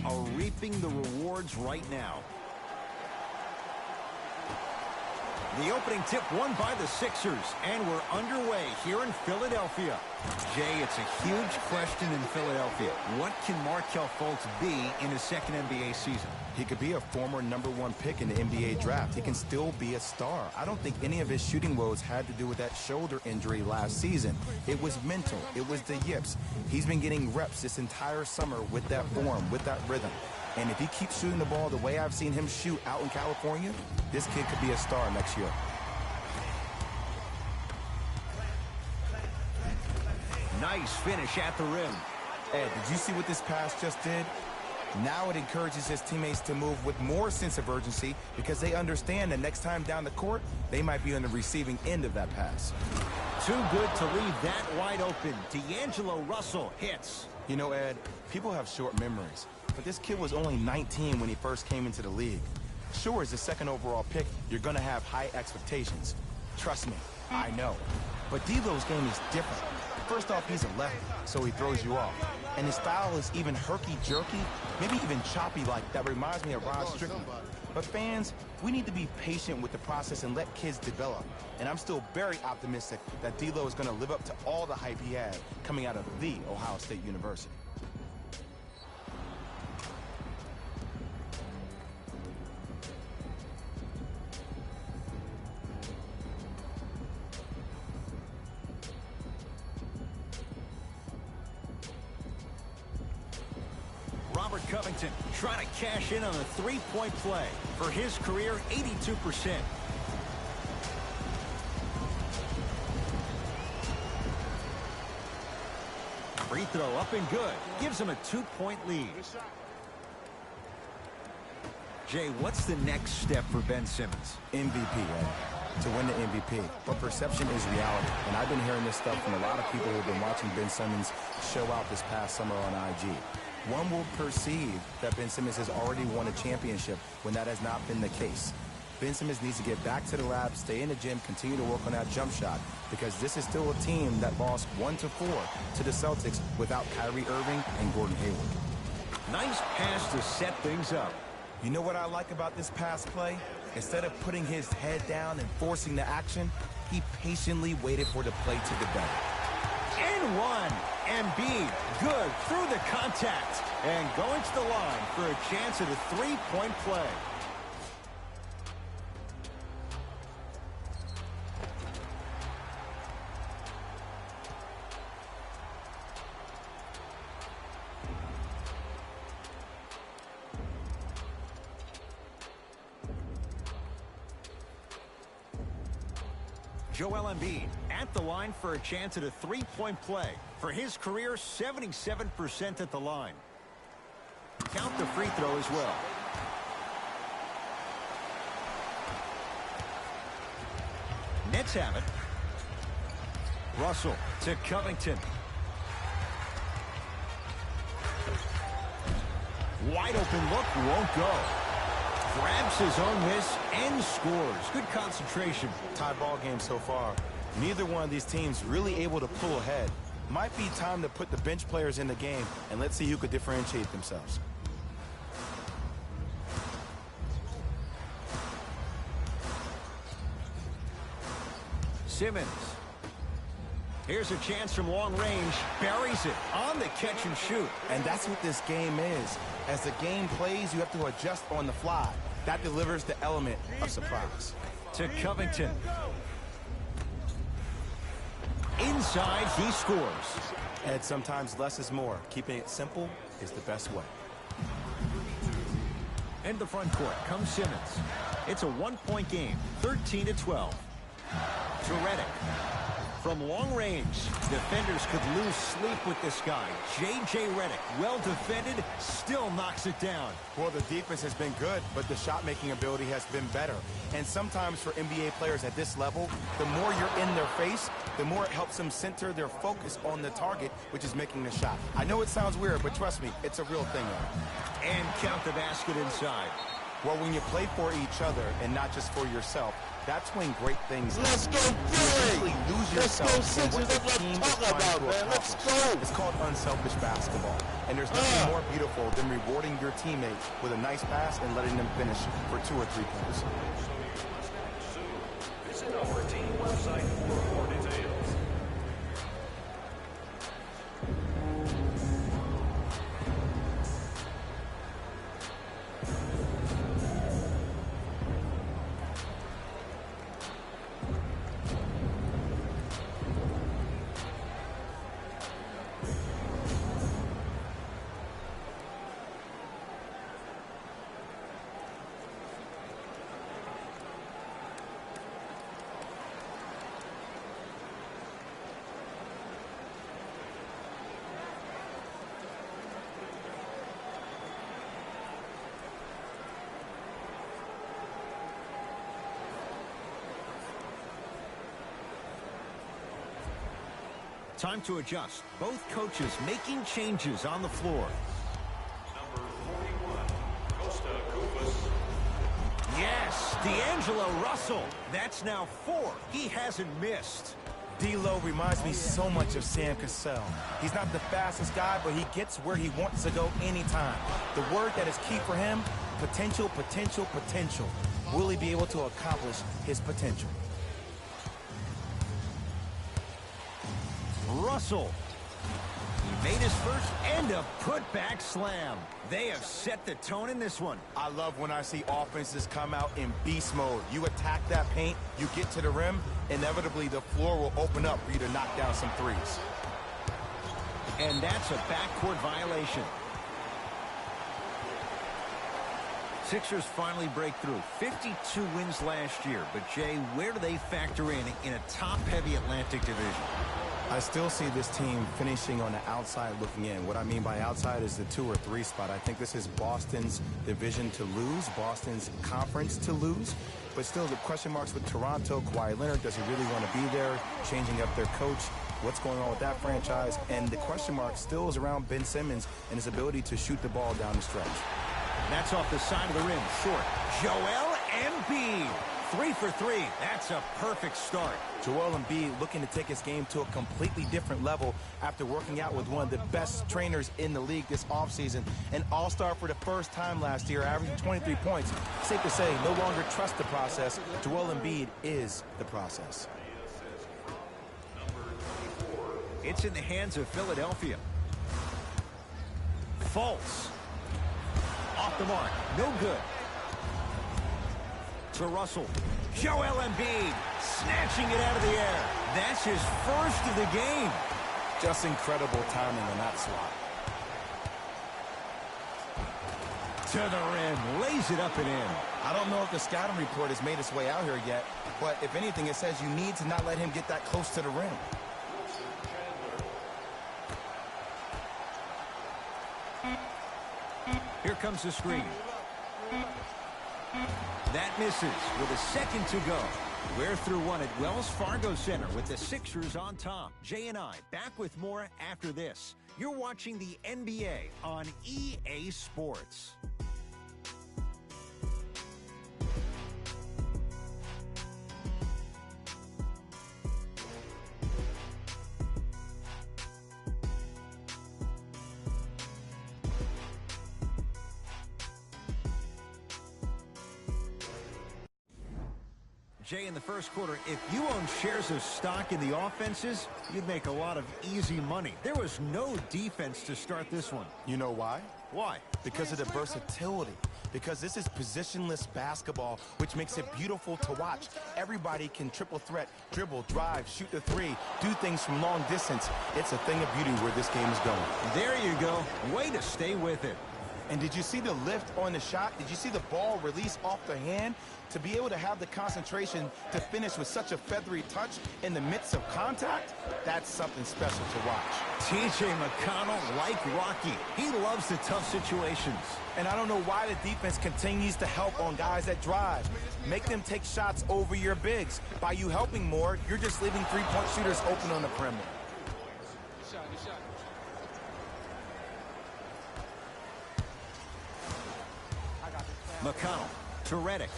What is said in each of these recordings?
are reaping the rewards right now. The opening tip won by the Sixers, and we're underway here in Philadelphia. Jay, it's a huge question in Philadelphia. What can Markelle Fultz be in his second NBA season? He could be a former #1 pick in the NBA draft. He can still be a star. I don't think any of his shooting woes had to do with that shoulder injury last season. It was mental. It was the yips. He's been getting reps this entire summer with that form, with that rhythm. And if he keeps shooting the ball the way I've seen him shoot out in California, this kid could be a star next year. Nice finish at the rim. Ed, did you see what this pass just did? Now it encourages his teammates to move with more sense of urgency because they understand that next time down the court, they might be on the receiving end of that pass. Too good to leave that wide open. D'Angelo Russell hits. You know, Ed, people have short memories, but this kid was only 19 when he first came into the league. Sure, as the second overall pick, you're going to have high expectations. Trust me, I know. But D'Lo's game is different. First off, he's a lefty, so he throws you off. And his style is even herky-jerky, maybe even choppy-like. That reminds me of Rod Strickland. But fans, we need to be patient with the process and let kids develop. And I'm still very optimistic that D'Lo is going to live up to all the hype he had coming out of the Ohio State University. Robert Covington trying to cash in on a three-point play. For his career, 82%. Free throw up and good. Gives him a 2-point lead. Jay, what's the next step for Ben Simmons? MVP, Ed. To win the MVP. But perception is reality. And I've been hearing this stuff from a lot of people who have been watching Ben Simmons show out this past summer on IG. One will perceive that Ben Simmons has already won a championship when that has not been the case. Ben Simmons needs to get back to the lab, stay in the gym, continue to work on that jump shot, because this is still a team that lost 1-4 to the Celtics without Kyrie Irving and Gordon Hayward. Nice pass to set things up. You know what I like about this pass play? Instead of putting his head down and forcing the action, he patiently waited for the play to develop. And one. Embiid, good through the contact. And going to the line for a chance at a three-point play. Joel Embiid at the line for a chance at a three-point play. For his career, 77% at the line. Count the free throw as well. Nets have it. Russell to Covington. Wide open look, won't go. Grabs his own miss and scores. Good concentration. Tie ball game so far. Neither one of these teams really able to pull ahead. Might be time to put the bench players in the game, and let's see who could differentiate themselves. Simmons. Here's a chance from long range. Buries it on the catch and shoot. And that's what this game is. As the game plays, you have to adjust on the fly. That delivers the element of surprise. To Covington. Inside, he scores. And sometimes less is more. Keeping it simple is the best way. Into the front court comes Simmons. It's a one-point game, 13-12. To Redick. From long range, defenders could lose sleep with this guy. J.J. Redick, well defended, still knocks it down. Well, the defense has been good, but the shot-making ability has been better. And sometimes for NBA players at this level, the more you're in their face, the more it helps them center their focus on the target, which is making the shot. I know it sounds weird, but trust me, it's a real thing. And count the basket inside. Well, when you play for each other and not just for yourself, that's when great things happen. Let's go, Philly! You lose Let's go, yourself in what Sixers. the That's what team I'm is talking trying about, to man. Let's accomplish. go. It's called unselfish basketball. And there's nothing more beautiful than rewarding your teammate with a nice pass and letting them finish for 2 or 3 points. Visit our team website for more details. Time to adjust. Both coaches making changes on the floor. Number 41, Costa Koufos. Yes, D'Angelo Russell. That's now 4. He hasn't missed. D'Lo reminds me so much of Sam Cassell. He's not the fastest guy, but he gets where he wants to go anytime. The word that is key for him, potential, potential, potential. Will he be able to accomplish his potential? Russell. He made his first and a putback slam. They have set the tone in this one. I love when I see offenses come out in beast mode. You attack that paint, you get to the rim, inevitably the floor will open up for you to knock down some threes. And that's a backcourt violation. Sixers finally break through. 52 wins last year. But, Jay, where do they factor in a top-heavy Atlantic division? I still see this team finishing on the outside looking in. What I mean by outside is the 2 or 3 spot. I think this is Boston's division to lose, Boston's conference to lose. But still, the question marks with Toronto. Kawhi Leonard, does he really want to be there? Changing up their coach. What's going on with that franchise? And the question mark still is around Ben Simmons and his ability to shoot the ball down the stretch. That's off the side of the rim. Short. Joel Embiid. 3 for 3. That's a perfect start. Joel Embiid looking to take his game to a completely different level after working out with one of the best trainers in the league this offseason. An all-star for the first time last year, averaging 23 points. Safe to say, no longer trust the process. Joel Embiid is the process. It's in the hands of Philadelphia. False. Off the mark. No good. To Russell. Joel Embiid snatching it out of the air. That's his first of the game. Just incredible timing on that slot. To the rim. Lays it up and in. I don't know if the scouting report has made its way out here yet, but if anything, it says you need to not let him get that close to the rim. Here comes the screen. That misses with a second to go. We're through one at Wells Fargo Center with the Sixers on top. Jay and I back with more after this. You're watching the NBA on EA Sports. Jay, in the first quarter, if you own shares of stock in the offenses, you'd make a lot of easy money. There was no defense to start this one. You know why? Why? Because of the versatility. Because this is positionless basketball, which makes it beautiful to watch. Everybody can triple threat, dribble, drive, shoot the 3, do things from long distance. It's a thing of beauty where this game is going. There you go. Way to stay with it. And did you see the lift on the shot? Did you see the ball release off the hand? To be able to have the concentration to finish with such a feathery touch in the midst of contact, that's something special to watch. T.J. McConnell, like Rocky, he loves the tough situations. And I don't know why the defense continues to help on guys that drive. Make them take shots over your bigs. By you helping more, you're just leaving three-point shooters open on the perimeter. McConnell to Redick.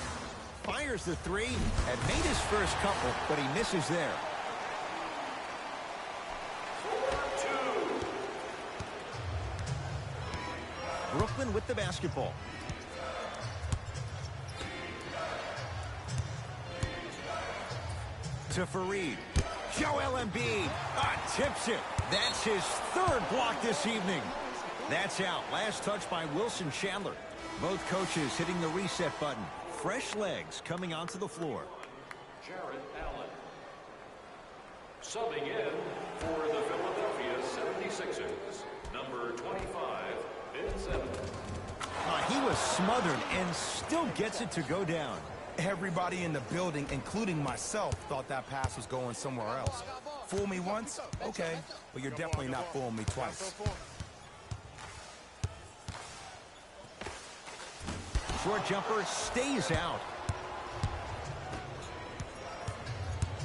Fires the three. Had made his first couple, but he misses there. 4-2. Brooklyn with the basketball. To Fareed. Joel Embiid tips it. That's his third block this evening. That's out. Last touch by Wilson Chandler. Both coaches hitting the reset button. Fresh legs coming onto the floor. Jarrett Allen. Subbing in for the Philadelphia 76ers, number 25, Ben Simmons. He was smothered and still gets it to go down. Everybody in the building, including myself, thought that pass was going somewhere else. Fool me once? Okay. But you're definitely not fooling me twice. Short jumper stays out.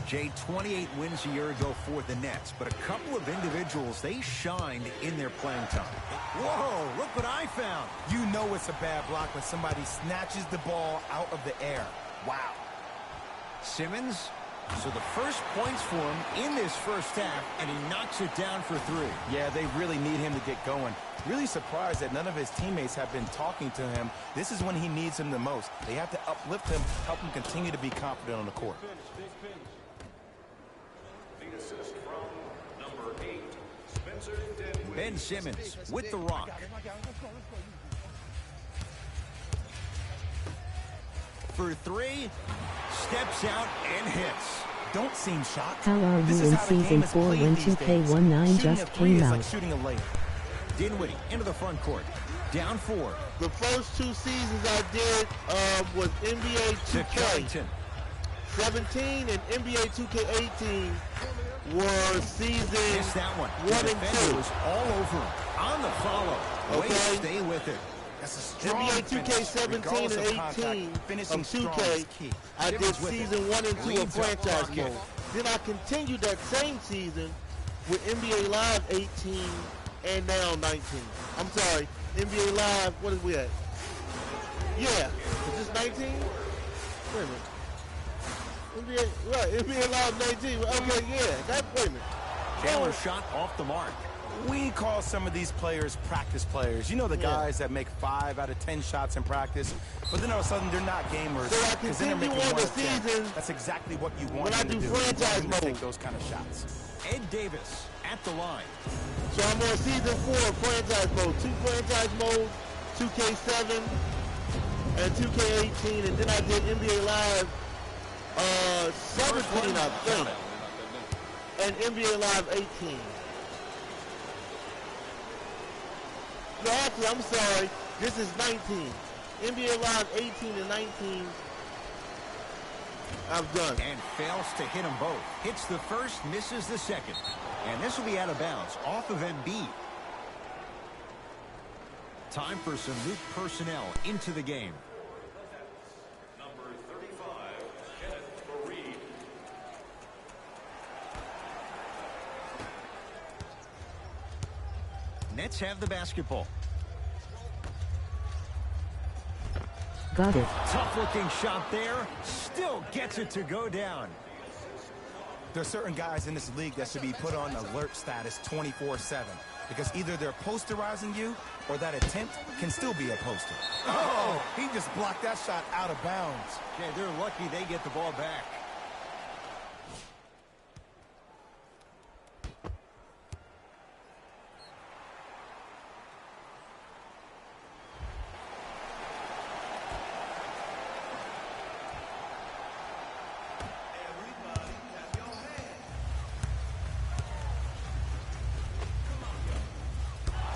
Jay, 28 wins a year ago for the Nets, but a couple of individuals, they shined in their playing time. Whoa, look what I found. You know it's a bad block when somebody snatches the ball out of the air. Wow. Simmons, so the first points for him in this first half, and he knocks it down for three. Yeah, they really need him to get going. Really surprised that none of his teammates have been talking to him. This is when he needs him the most. They have to uplift him, help him continue to be confident on the court. The assist from number 8, Spencer Dinwiddie. Ben Simmons with the rock. For three, steps out and hits. Don't seem shocked. How are This you is in how the game Season is 4 played when these 2K19 days. just Shooting a three came is out? like shooting a layup. Dinwiddie into the front court. Down 4 The first 2 seasons I did was NBA to Carrington. 2K17 and NBA 2K18 were seasons Missed that one. 1 The and defender 2. was all over him. On the follow. Way to Okay. stay with it. That's a strong NBA finish. 2K17 Regardless and of contact, 18 finishing of strong 2K, is key. I did Simmons with season it. 1 and 2 of Leads up franchise Rocket. mode. Then I continued that same season with NBA Live 18 and now 19. I'm sorry, NBA Live, what is we at? Yeah, is this 19? Wait a minute. NBA, right, NBA Live 19. Okay, yeah, wait a minute. Chandler shot off the mark. We call some of these players practice players. You know the guys that make 5 out of 10 shots in practice, but then all of a sudden they're not gamers. So I 'cause then they're continue making on 1 the of 10. season That's exactly what you want when I them to do do. You want franchise them to take mode. those kind of shots. Ed Davis at the line. So I'm on season 4 of franchise mode. 2 franchise modes, 2K7 and 2K18, and then I did NBA Live 17, I think, and NBA Live 18. No, actually, I'm sorry. This is 19. NBA Live 18 and 19. I've done. And fails to hit them both. Hits the first, misses the second. And this will be out of bounds, off of Embiid. Time for some new personnel into the game. Number 35, Kenneth Fareed. Nets have the basketball. Got it. Tough-looking shot there. Still gets it to go down. There's certain guys in this league that should be put on alert status 24/7 because either they're posterizing you or that attempt can still be a poster. Oh, he just blocked that shot out of bounds. Yeah, they're lucky they get the ball back.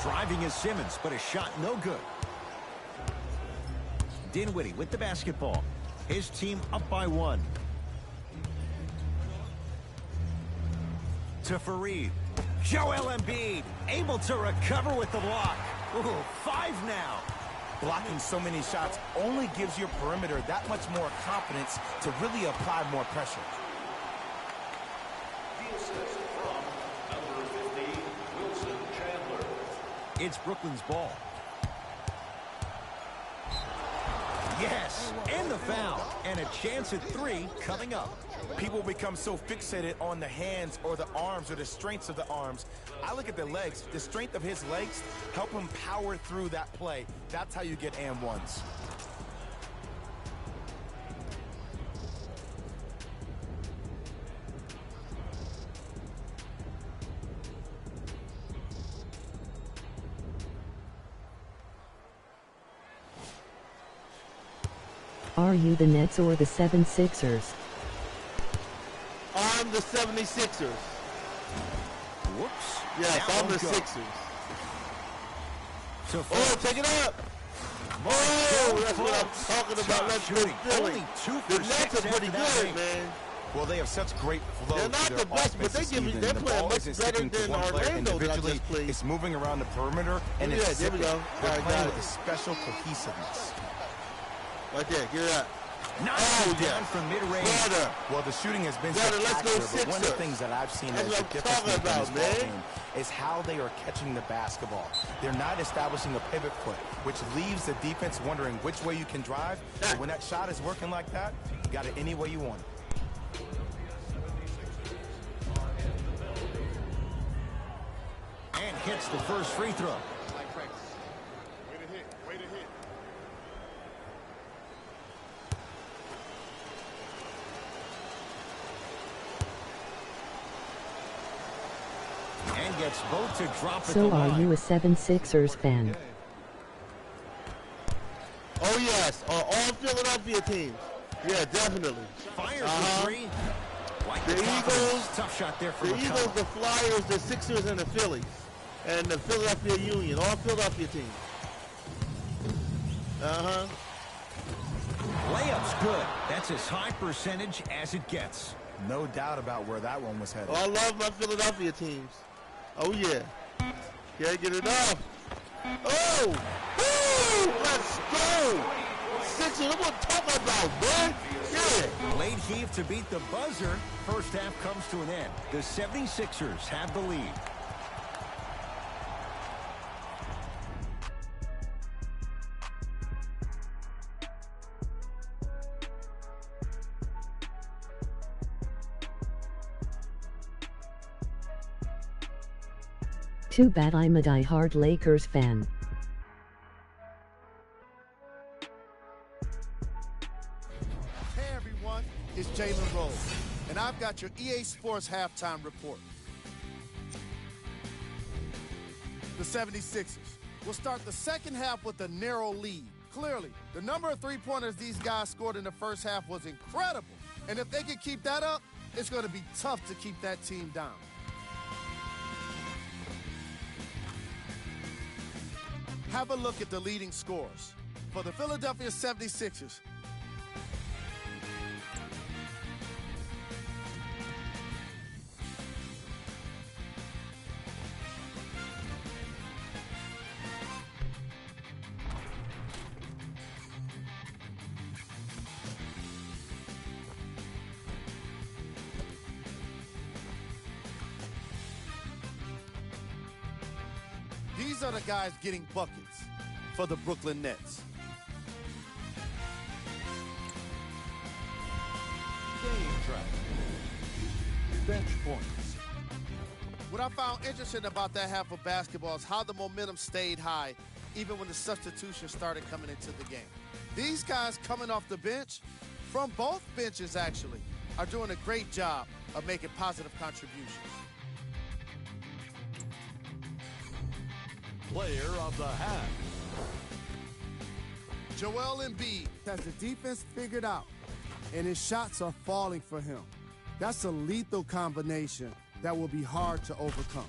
Driving is Simmons, but a shot no good. Dinwiddie with the basketball. His team up by 1. To Fareed. Joel Embiid able to recover with the block. Ooh, 5 now. Blocking so many shots only gives your perimeter that much more confidence to really apply more pressure. The assist from number 50, Wilson Chandler. It's Brooklyn's ball. Yes, and the foul. And a chance at 3 coming up. People become so fixated on the hands or the arms or the strengths of the arms. I look at the legs. The strength of his legs help him power through that play. That's how you get and ones. Are you the Nets or the 76ers? I'm the 76ers. Whoops. Yes, That I'm the won't go. Sixers. So Oh, take it up. Oh, that's what I'm talking about. Top Let's go shooting. Philly. Only 2 The for Nets 6 are pretty after that good, game. man. Well, they have such great flow. They're not to the their best, but offense they this give me- season. they're The playing ball much isn't better sticking to than one player Orlando that I individually. just played. It's moving around the perimeter, and Yeah, it's there we zipping. go. They're All right, playing got with it. a special cohesiveness. Right there, get it out. Knocks Oh, it down yeah. from mid-range. Better. Well, the shooting has been Better, let's go spectacular, but one of the Sixers. things that I've seen That's as what the I'm difference talking maker in this about, ball man. game is how they are catching the basketball. They're not establishing a pivot foot, which leaves the defense wondering which way you can drive. But when that shot is working like that, you got it any way you want it. And hits the first free throw. And gets both to drop at the So are line. you a 76ers fan? Oh, yes. All Philadelphia teams. Yeah, definitely. Fires Uh-huh. the 3. Like The confidence. Eagles- Tough shot there from The Eagles, McCollum. the Flyers, the Sixers, and the Phillies. And the Philadelphia Union. All Philadelphia teams. Uh-huh. Layup's good. That's as high percentage as it gets. No doubt about where that one was headed. Oh, I love my Philadelphia teams. Oh, yeah. Can't get enough. Oh! Woo! Let's go! Sixers, that's what I'm talking about, man. Yeah. Late heave to beat the buzzer. First half comes to an end. The 76ers have the lead. Too bad I'm a die-hard Lakers fan. Hey everyone, it's Jalen Rose, and I've got your EA Sports halftime report. The 76ers will start the second half with a narrow lead. Clearly, the number of three-pointers these guys scored in the first half was incredible. And if they can keep that up, it's going to be tough to keep that team down. Have a look at the leading scores. For the Philadelphia 76ers, these are the guys getting buckets for the Brooklyn Nets. Game track. Bench points. What I found interesting about that half of basketball is how the momentum stayed high even when the substitutions started coming into the game. These guys coming off the bench, from both benches actually, are doing a great job of making positive contributions. Player of the half. Joel Embiid has the defense figured out, and his shots are falling for him. That's a lethal combination that will be hard to overcome.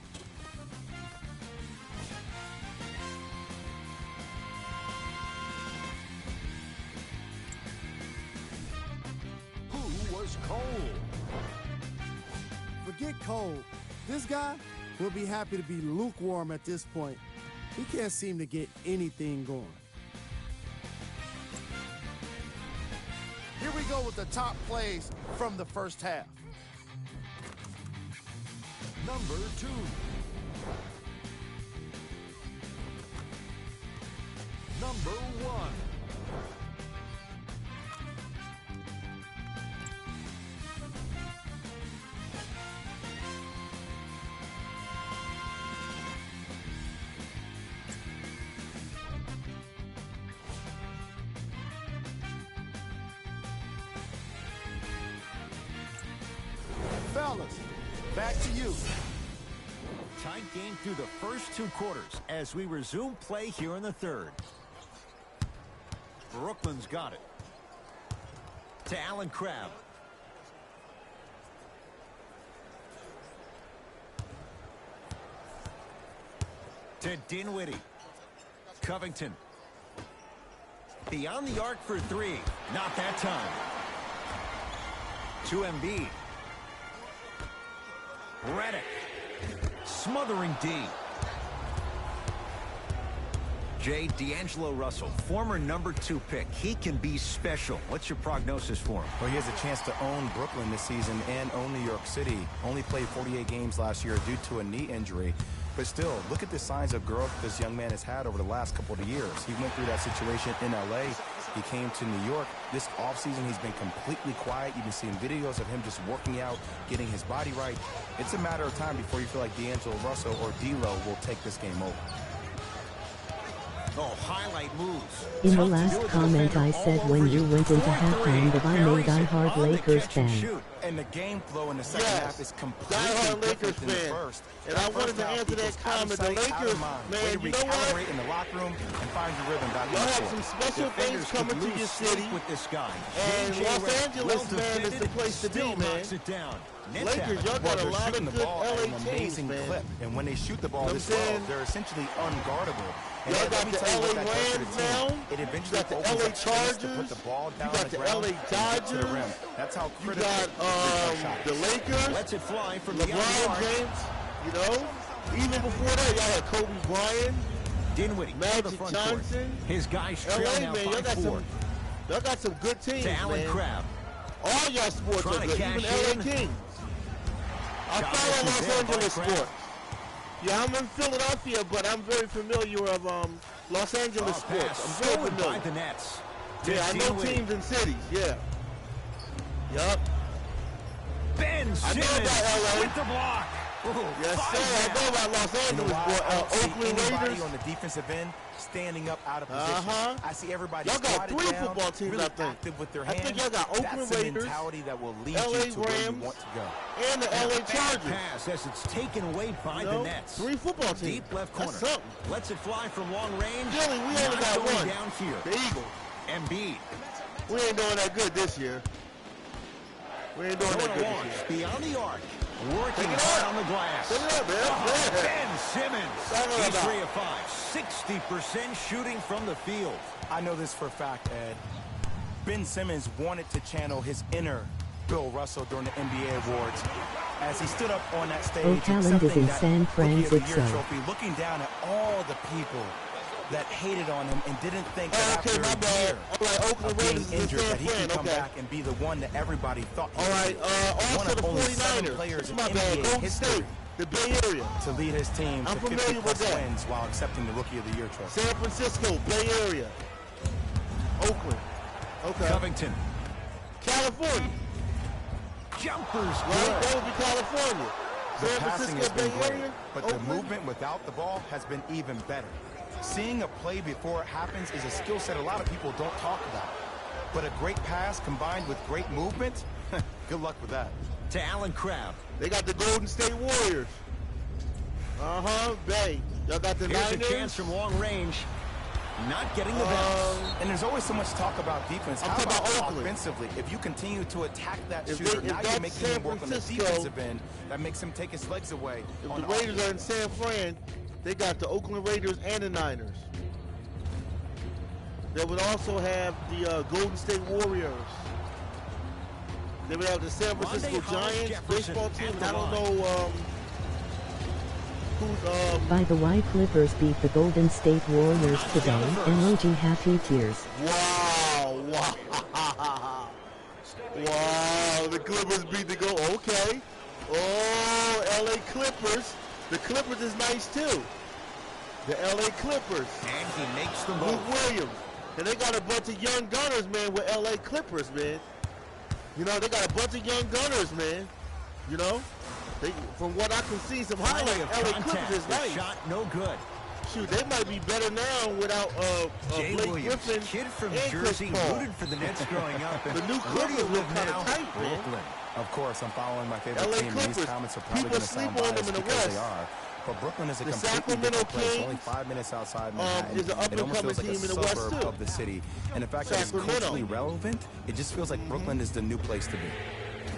Who was Cole? Forget Cole. This guy will be happy to be lukewarm at this point. He can't seem to get anything going. Here we go with the top plays from the first half. Number 2. Number 1. back to you. Tight game through the first 2 quarters as we resume play here in the third. Brooklyn's got it. To Allen Crabbe. To Dinwiddie. Covington. Beyond the arc for 3. Not that time. To Embiid. Redick. Smothering D. D'Angelo Russell, former number 2 pick. He can be special. What's your prognosis for him? Well, he has a chance to own Brooklyn this season and own New York City. Only played 48 games last year due to a knee injury. But still, look at the signs of growth this young man has had over the last couple of years. He went through that situation in L.A. He came to New York. This offseason, he's been completely quiet. You've been seeing videos of him just working out, getting his body right. It's a matter of time before you feel like D'Angelo Russell or D'Lo will take this game over. Oh, highlight moves. In the last comment I said when you went into halftime that I'm a die-hard Lakers fan. And the game flow in the second half is completely die-hard Lakers different than the fan. first. And I wanted to answer that comment. The Lakers, man, you know what? Recalibrate in the locker room and find your rhythm back in the Y'all have court. some special things coming to your city. With this guy. And Los Angeles, man, is the place to be, man. It down. Lakers, y'all got a lot of good LA teams, man. Clip. And when they shoot the ball You know this what I'm well, saying? they're essentially unguardable. And Y'all let got me the tell you what LA that does to the Rams team. now. It eventually You got the opens LA up space to Chargers. put the ball down You got the the ground LA and get to the Dodgers. rim. That's how You critical got the Lakers. Lets it fly from the LeBron James. You know, even before that, y'all had Kobe Bryant, Dinwiddie, Magic the front Johnson. court. His guys trail LA, now man, y'all got 5-4. y'all got some good teams, To Allen man. Crabbe. All y'all sports Trying are to good, cash even LA in. Kings. I Shot follow misses Los there by Angeles Crabbe. sports. Yeah, I'm in Philadelphia, but I'm very familiar of Los Angeles sports. Pass I'm very stolen by familiar. the Nets. To Yeah, I know Dinwiddie. teams and cities. Yeah. Yup. Ben I know Simmons about LA. with the block. Ooh, Yes, five sir. I down. know about Los You know Angeles, why? boy. I don't see Oakland anybody Raiders. on the defensive end standing up out of position. I see everybody Y'all got squatted 3 down, football teams, really I think. active with their I hands. think y'all got Oakland That's the Raiders, mentality that will lead LA you to where you Rams, want to go. and the LA Bad Chargers. pass as it's taken away by You the know, Nets. 3 football teams. Deep left corner. That's something. Lets it fly from long range. Philly, we only Not got going one. down here. The Eagles. Embiid. We ain't doing that good this year. We ain't doing that Going good to launch this year. beyond the arc. Working Take it hard out. on the glass. Take it out, man. Oh, Yeah. Ben Simmons. Talk He's about. 3 of 5. 60% shooting from the field. I know this for a fact, Ed. Ben Simmons wanted to channel his inner Bill Russell during the NBA Awards as he stood up on that stage Oakland is accepting in that San Rookie of the Year Francisco. trophy, looking down at all the people that hated on him and didn't think that Okay, after my a bad. year All right, Oakland of being Raiders is in injured San that he Fran. can come Okay. back and be the one that everybody thought he All right, would be. One also of the only 7 49ers. players This in is my bad. NBA Golden history State, the Bay Area. to lead his team I'm to familiar 50+ with that. wins while accepting the Rookie of the Year trophy. San Francisco, Bay Area. Oakland. Okay. Covington. California. Jumpers Right? good. That would be California. The San passing has Francisco, been Bay great, Area. but Oakland. the movement without the ball has been even better. Seeing a play before it happens is a skill set a lot of people don't talk about. But a great pass combined with great movement, good luck with that. To Allen Crabbe. They got the Golden State Warriors. Bay. Y'all got the Here's Niners. a chance from long range. Not getting the bounce. And there's always so much talk about defense. I'm How talking about about Oakland. offensively? If you continue to attack that If shooter, they- now if you're that's making San him work on the Francisco- defensive end. That makes him take his legs away. If on the Raiders offense. are in San Fran, they got the Oakland Raiders and the Niners. They would also have the Golden State Warriors. They would have the San Francisco Rondé Hollis Giants Jefferson baseball team. at And the I don't line. know who's By the way, Clippers beat the Golden State Warriors today. Emoji happy tears. Wow. Wow, the Clippers beat the go. Okay. Oh, LA Clippers. The Clippers is nice too. The LA Clippers. And he makes the Luke move. Williams. And they got a bunch of young gunners, man, with LA Clippers, man. You know, they got a bunch of young gunners, man. You know? They, from what I can see, some Finally highlights, of LA contact. Clippers is The nice. shot no good. shoot, they might be better now without Jay Blake Williams, Griffin kid from and Chris Jersey, Paul. rooted for the Nets growing up. The new Where do you Clippers live look kinda now? tight, man. Brooklyn. Of course, I'm following my favorite LA team, and these Clippers. comments are probably People going to sound sleep on them biased in the because they West. are. But Brooklyn is a The completely Sacramento different place. Only Kings, 5 minutes outside Manhattan. is an It almost up-and-coming feels like a team in the West, suburb too. of the city. And the fact that it's Sacramento. culturally relevant, it just feels like Brooklyn is the new place to be.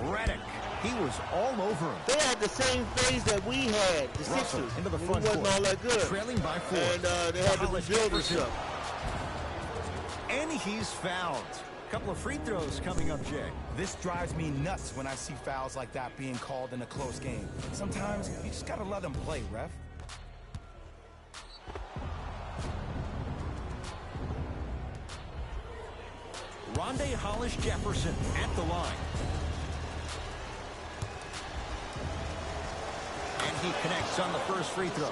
Redick. He was all over him. They had the same phase that we had, the Russell Sixers. into the when front we wasn't court. all that good. Trailing by 4. And they had to Hollis rebuild and Jefferson. stuff. And he's fouled. Couple of free throws coming up, Jay. This drives me nuts when I see fouls like that being called in a close game. Sometimes you just got to let them play, ref. Rondé Hollis Jefferson at the line. And he connects on the first free throw.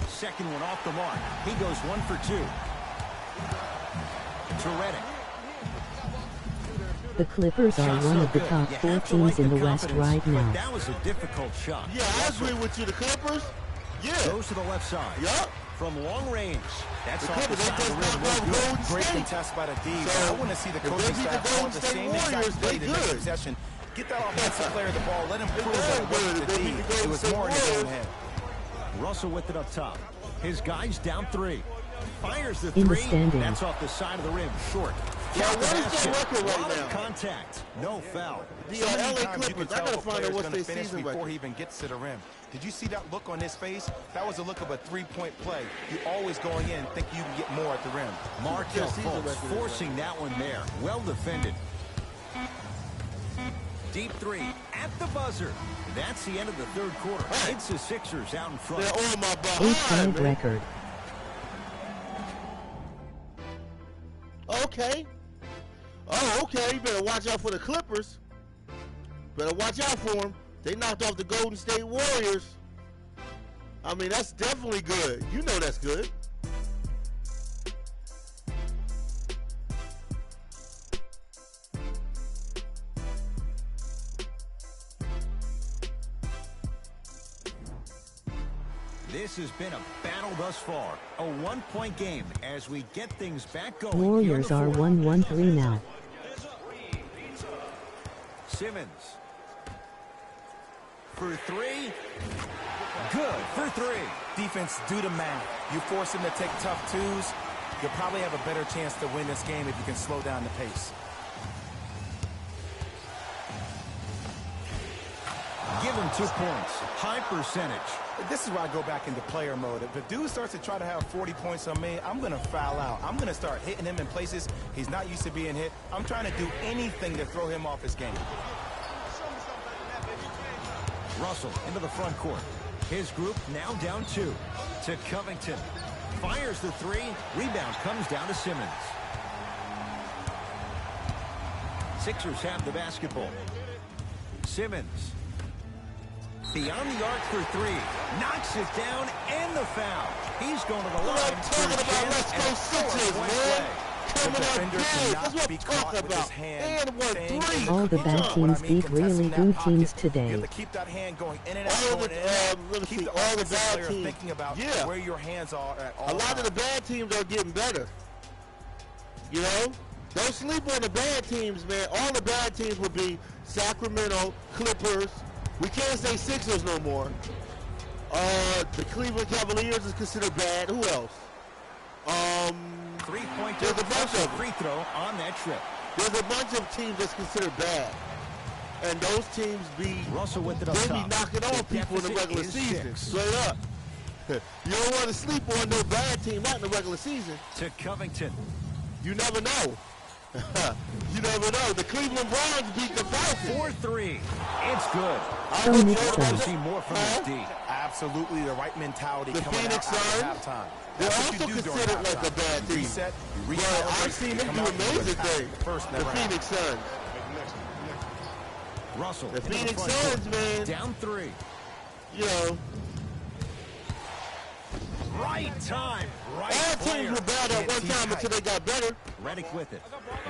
Second one off the mark. He goes 1 for 2. To Redick. The Clippers are one of the top 4 teams in the West right now. That was a difficult shot. Yeah, I agree with you. The Clippers, yeah. Goes to the left side. Yup. From long range. That's The off the Clippers, side they of the just rim. knocked No off good. Golden Great State. contest by the D. So, I want to see the if they coaching beat the staff call Golden the State same Warriors, exact play they the next good. possession. Get that offensive player the ball. Let him prove very that it wasn't good. the They D. beat the It Golden was State more in his own Warriors. head. Russell with it up top. His guy's down 3. Fires the In the 3. standings. That's off the side of the rim. Short. Yeah, Count the what is their basket. record right Lot of now? contact. No foul. The So many LA times you can Clippers, I tell gotta a find out player's what's gonna their finish season before record. he even gets to the rim. Did you see that look on his face? That was the look of a three-point play. You always going in thinking you can get more at the rim. Markel season Fultz record is forcing that one there. Well defended. Deep 3 at the buzzer. That's the end of the third quarter. It's the Sixers out in front. They're on my 8-point behind, man. record. Okay. Oh, okay. You better watch out for the Clippers. Better watch out for them. They knocked off the Golden State Warriors. I mean, that's definitely good. You know that's good. This has been a battle thus far. A one-point game as we get things back going. here in Warriors the are fourth. 1-1-3 now. Simmons. For 3. Good for 3. Defense, do the math. You force him to take tough twos, you'll probably have a better chance to win this game if you can slow down the pace. Give him 2 points. High percentage. This is where I go back into player mode. If a dude starts to try to have 40 points on me, I'm going to foul out. I'm going to start hitting him in places he's not used to being hit. I'm trying to do anything to throw him off his game. Russell into the front court. His group now down 2. To Covington. Fires the 3. Rebound comes down to Simmons. Sixers have the basketball. Simmons. Beyond the arc for 3. Knocks it down and the foul. He's going to the What line I'm for talking about, Jim let's and go a Sixers, 4-point man. play. Coming up defender big. cannot That's what be I'm caught talking with his about. hand And 1 staying 3. in All the Come bad on. teams What I mean, beat really contesting that good pocket. teams You today. have to keep that hand going in and out, All going the, in and out. let me Keep see, the all the offensive bad player teams. thinking about Yeah. where your hands are at all A lot of the times. bad teams are getting better. You know? Don't sleep on the bad teams, man. All the bad teams would be Sacramento, Clippers. We can't say Sixers no more. The Cleveland Cavaliers is considered bad. Who else? 3-pointer There's a bunch plus a of them. free throw on that trip. There's a bunch of teams that's considered bad. And those teams be Russell with it up they top. be knocking on The people in the deficit regular is season. 6. Straight up. You don't want to sleep on no bad team, not in the regular season. To Covington. You never know. You never know. The Cleveland Browns beat the Falcons. 4-3. It's good. So would Nick go Want to says, see more from Huh? this D. Absolutely the right mentality The coming Phoenix out after Suns, halftime. they're That's what also you do during considered like a halftime. bad You team. reset, you But recalibrate, I've seen you them come do out, you amazing attack. things. First The never Phoenix Suns. Russell. The into Phoenix front court. Suns, man. Down 3. You know, Right time, right All player. teams were bad at one time until they got better. Redick with it.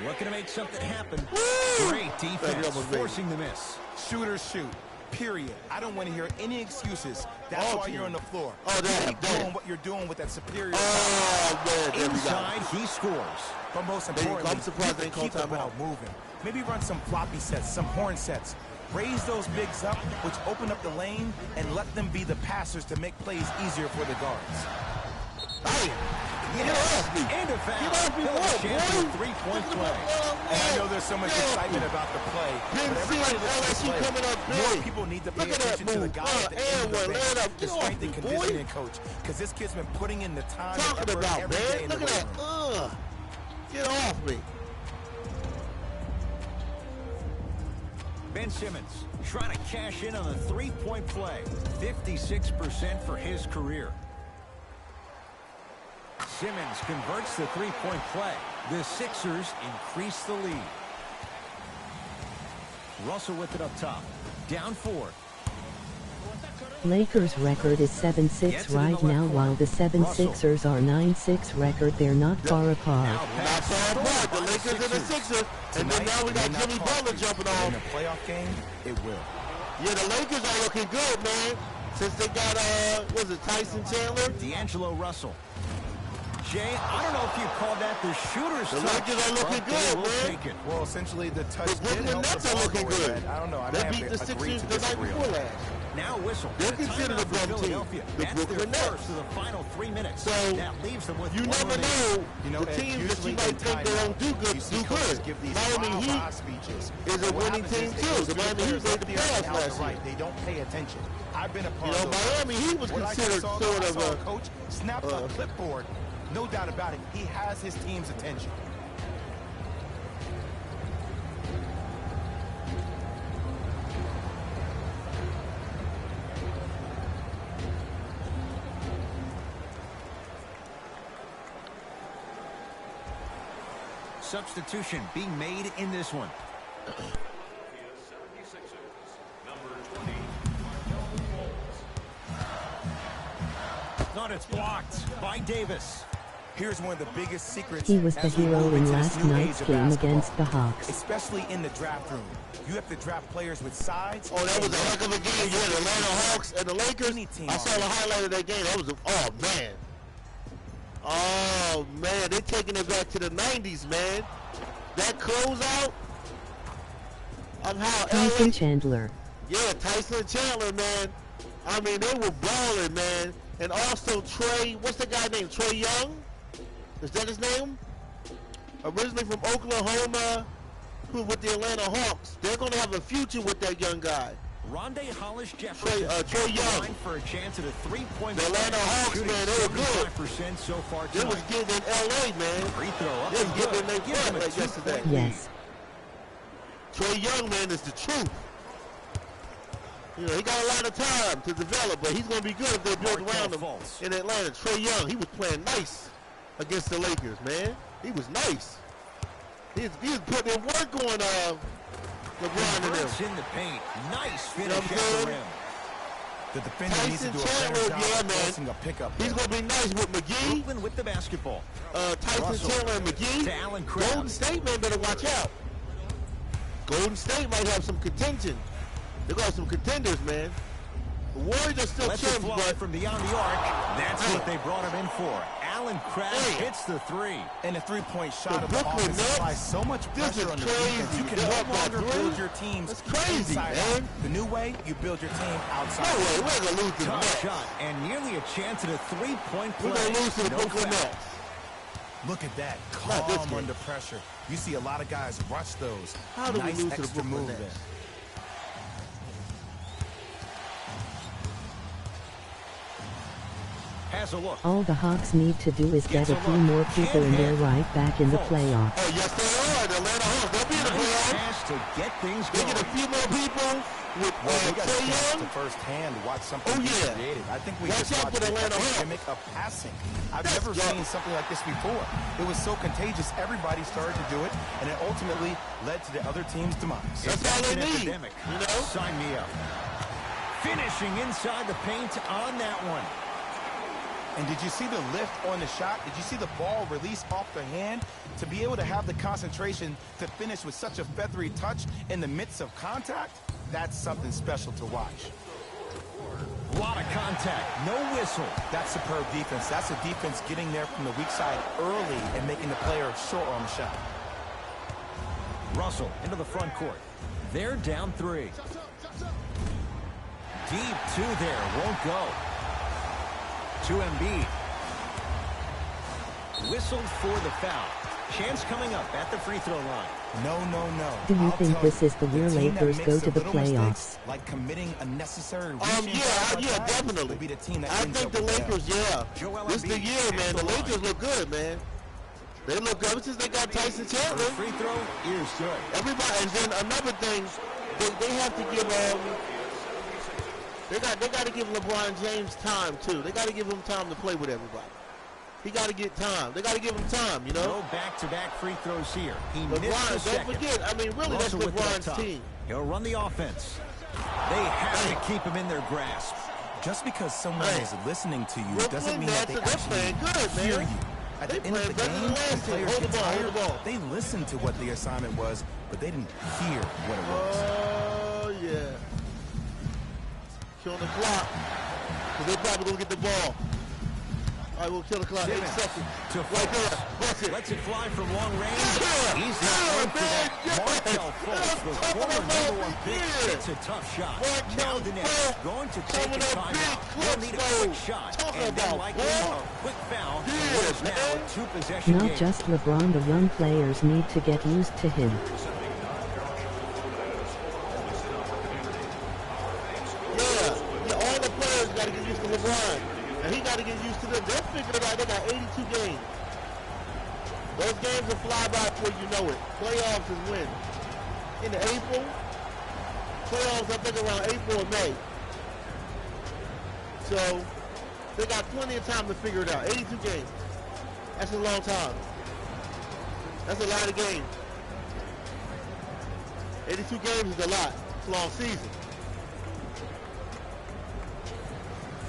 Looking to make something happen. Woo! Great defense, almost made it. forcing the miss. Shooters shoot. Period. I don't want to hear any excuses. That's All why teams. you're on the floor. Oh, Keep doing what you're doing with that superior. Oh, man, there we go. Inside, he scores. But most There you go. importantly, I'm surprised they you ain't keep called the ball timeout. moving. Maybe run some floppy sets, some horn sets. Raise those bigs up, which open up the lane, and let them be the passers to make plays easier for the guards. Hey, get off me. And a foul. Get off me, He'll have a boy. chance for a three-point play. And I know there's so much excitement about the play, Didn't but see everybody it, looks at the LSU play. coming up More big. people need to pay Look at that attention to the move. guy at the end of the And one, bench, land up. the Get off strength me, and boy. conditioning coach, because this kid's been putting in the time and Talking effort about, every day man. in Look the at weight that. room. Get off me. Ben Simmons trying to cash in on the three-point play. 56% for his career. Simmons converts the three-point play. The Sixers increase the lead. Russell with it up top. Down 4. Lakers record is 7-6 right now, while the 76ers are 9-6 record. They're not far apart. Now Not pass far apart. The by Lakers and the Sixers. And then now we got Tonight, Jimmy may not Butler cost jumping you, but in off. a playoff game, it will. Yeah, the Lakers are looking good, man. Since they got, was it Tyson Chandler? D'Angelo Russell. Jay, I don't know if you call that the shooter's The touch, Lakers are looking but they good, will man. take it. Well, essentially, the touch The did Brooklyn help Nets the are ball looking go good. ahead. I don't know. I They may beat the have to agree Sixers to the night disagree before on that. last. Now whistle. They're And a considered timeout a for bum team. Philadelphia. The That's Brooklyn their Nets. first of the final 3 minutes. So, that leaves them with You one never remaining. know You know, the Ed, teams that you usually might in think they don't do good. you see Do coaches good. give these Miami wow, Heat wow speeches. is a But what winning happens team is they too. go The through Miami players Heat made left the the other playoffs and out last the right. year. They don't pay attention. I've been a part You know, of those. Miami Heat was What I considered saw, sort I of saw a coach snap a clipboard. No doubt about it. He has his team's attention. Substitution being made in this one. The 76ers, number 20, Markelle Fultz. Not it's blocked by Davis. Here's one of the biggest secrets. He was the as we hero move in into this last new night's age of game basketball, against the Hawks. especially in the draft room. You have to draft players with size. Oh, that was a heck of a game. Yeah, the Atlanta Hawks and the Lakers. Any team I saw the highlight of that game. That was man. Oh, man. They're taking it back to the 90s, man. That closeout of how Tyson LA... Chandler. Yeah, Tyson Chandler, man. I mean, they were balling, man. And also Trey, what's the guy named? Trey Young? Is that his name? Originally from Oklahoma, who with the Atlanta Hawks. They're going to have a future with that young guy. Rondé Hollis Jefferson. Trey Young. Line for a chance at a three-point The Atlanta Hawks, shooting man, they were good. 75% so far They was tonight. getting in L.A., man. Free throw up They was and getting good. in their Gives butt them a like yesterday. two-point lead. Yes. Trey Young, man, is the truth. You know, he got a lot of time to develop, but he's going to be good if they build Markelle around him Fultz. in Atlanta. Trey Young, he was playing nice against the Lakers, man. He was nice. He was putting in work on LeBron and Converts them. in the paint. Nice You finish know what I'm at the saying? rim. The defender needs to Tyson do a better Chandler, job yeah, of man. forcing a pickup. He's going to be nice with McGee, Brooklyn with the basketball. Tyson Russell Chandler and McGee. to Allen Crabbe. Golden State, man, better watch out. Golden State might have some contention. They got some contenders, man. The Warriors are still Lets it champs, fly but from beyond the arc. That's what they brought him in for. Allen Crabbe Hey. hits the three. And a three-point shot The of the Brooklyn offense Nets, applies so much this pressure is on the crazy. defense. You can They're no up by longer three? build your teams That's crazy, inside man. out. The new way, you build your team outside. no way, we're going to lose to the Tough Nets. shot and nearly a chance at a three-point play. We're going to lose to the No Brooklyn foul. Nets. Look at that. Not this Calm game. under pressure. You see a lot of guys rush those. How did we nice lose to the extra Brooklyn move Nets? there. Has a look. All the Hawks need to do is get a few more people and they're right back in the playoffs. Oh, yes, they are. The Atlanta Hawks. They'll be in the Nice playoffs. pass to get things They get a going. few more people with Well, we got a Trey chance Young. to firsthand watch something Oh, be yeah. created. I think we Watch just out watched for the an Atlanta Hawks. epidemic of passing. I've That's never right. seen something like this before. It was so contagious, everybody started to do it, and it ultimately led to the other team's demise. That's all An they need. epidemic. You know? Sign me up. Finishing inside the paint on that one. And did you see the lift on the shot? Did you see the ball release off the hand? To be able to have the concentration to finish with such a feathery touch in the midst of contact, that's something special to watch. A lot of contact, no whistle. That's superb defense. That's a defense getting there from the weak side early and making the player a short arm shot. Russell into the front court. They're down 3. Deep 2 there, won't go. To Embiid. Whistled for the foul. Chance coming up at the free throw line. No. Do you I'll think tell this you, is the year team that Lakers makes go the to the little mistakes, playoffs? like committing unnecessary Yeah, that, definitely. will be the team that I ends think up the with Lakers, yeah. Joel This is the Embiid year, at man. the The line. Lakers look good, man. They look good ever since they got Tyson Chandler. Free throw is good. Everybody, and then another thing, they have to give they got to give LeBron James time too. They got to give him time to play with everybody. He got to get time. They got to give him time, you know. No back-to-back free throws here. He missed the LeBron, second. don't forget. I mean, really, Russell with it up that's top. LeBron's team. He'll run the offense. They have to keep him in their grasp. Just because someone is listening to you Brooklyn doesn't mean that they Nets, they're actually playing good, hear man. you. At They the end of the playing better game, than last when team. players Hold get the ball, hold tired, the ball. they listen to what the assignment was, but they didn't hear what it was. Oh, yeah. Kill the clock. Because they're probably going to get the ball. All right, we'll kill the clock. 8 Simmons seconds. to Right there. Fultz. That's it. Lets it fly from long range. Yeah, He's not yeah, going for that. man, yeah. Markel Fultz, the That's former coming #1 up, pick, yeah. hits a tough shot. Markel Now the Nets Fultz going to take coming a up timeout. big They'll need a clutch quick mode. shot. Talking And then about likely ball. a quick foul. Yeah, What is now a man. 2-possession Not game. just LeBron, the young players need to get used to him. Yeah, all the players got to get used to LeBron. And he got to get used to them. They'll figure it out. They got 82 games. Those games will fly by before you know it. Playoffs is when? In April? Playoffs, I think, around April or May. So, they got plenty of time to figure it out. 82 games. That's a long time. That's a lot of games. 82 games is a lot. It's a long season.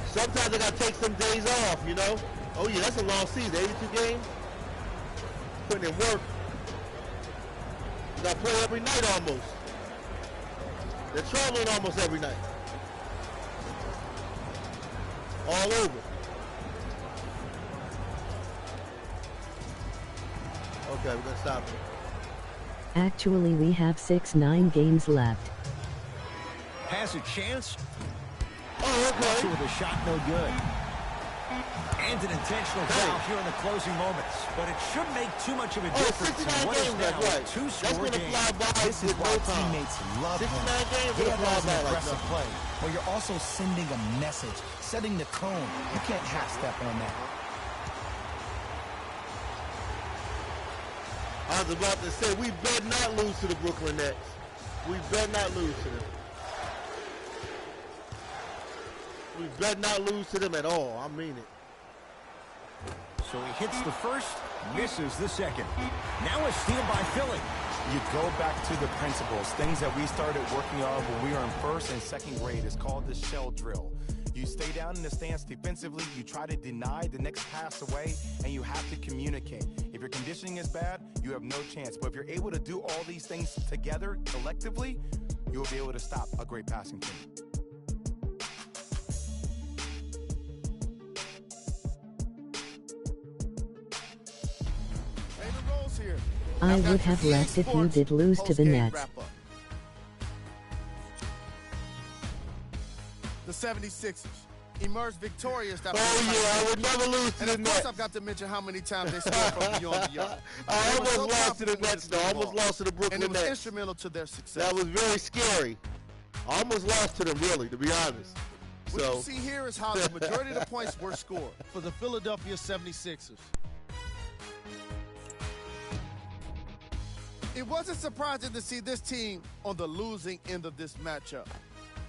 Sometimes they got to take some days off, you know? Oh, yeah, that's a long season. 82 games. Putting in work. You got to play every night almost. They're traveling almost every night. All over. Okay, we're going to stop it. Actually, we have 9 games left. Has a chance. Oh, Russell okay. with a shot, no good. And an intentional foul here in the closing moments. But it shouldn't make too much of a Oh, difference 69 in what is games, now that's a right. That's two-score going to game. fly by This is with why no time. teammates love him. 69 games He will fly has by an like aggressive nothing. play, but you're also sending a message, setting the tone. You can't half-step on that. I was about to say, we better not lose to the Brooklyn Nets. We better not lose to them. We better not lose to them at all. I mean it. So he hits the first, misses the second. Now a steal by Philly. You go back to the principles, things that we started working on when we were in first and second grade. It's called the shell drill. You stay down in the stance defensively, you try to deny the next pass away, and you have to communicate. If your conditioning is bad, you have no chance. But if you're able to do all these things together, collectively, you'll be able to stop a great passing team. David Rose here. I I've got would the have EA left if you Sports did lose to the postgame Nets. wrap-up. The 76ers emerged victorious. Oh, yeah, I would never lose to And the of course, Nets. I've got to mention how many times they scored from beyond the arc. I They were almost so lost to the confident with Nets, this though. I almost ball. lost to the And Brooklyn it was Nets. instrumental to their success. That was very scary. I almost lost to them, really, to be honest. What So, you see here is how the majority of the points were scored for the Philadelphia 76ers. It wasn't surprising to see this team on the losing end of this matchup.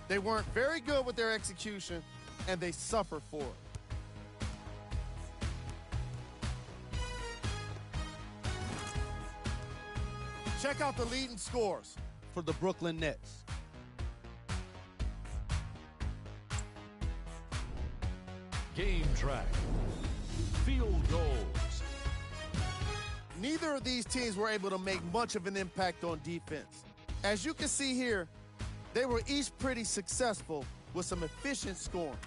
They weren't very good with their execution, and they suffered for it. Check out the leading scores for the Brooklyn Nets. Game track. Field goals. Neither of these teams were able to make much of an impact on defense. As you can see here, they were each pretty successful with some efficient scoring.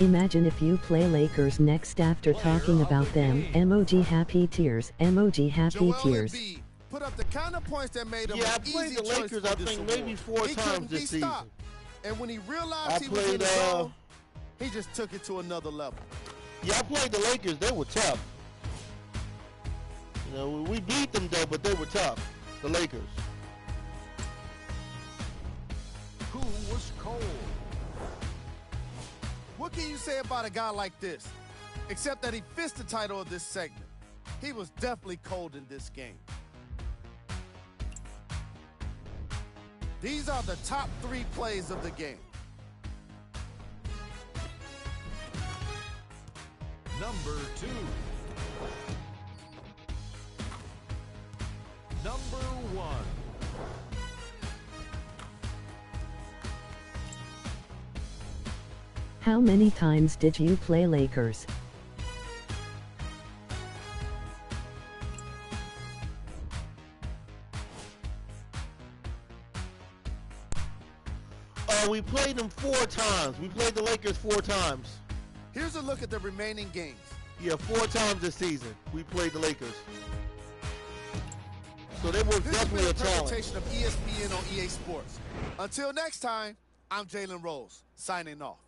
Imagine if you play Lakers next after talking about them. Emoji happy tears. Emoji happy Joel tears. Embiid put up the kind of points that made him Yeah, I an played easy the choice Lakers, for I this think, award. maybe 4 He times couldn't be this season. stopped. And when he realized I he was in played, the zone, he just took it to another level. Yeah, I played the Lakers. They were tough. You know, we beat them though, but they were tough. The Lakers. Who was cold? What can you say about a guy like this? Except that he fits the title of this segment. He was definitely cold in this game. These are the top 3 plays of the game. Number 2. Number 1. How many times did you play Lakers? We played them 4 times. We played the Lakers 4 times. Here's a look at the remaining games. Yeah, 4 times this season we played the Lakers. So they were This has been definitely a a challenge. presentation of ESPN on EA Sports. Until next time, I'm Jalen Rose, signing off.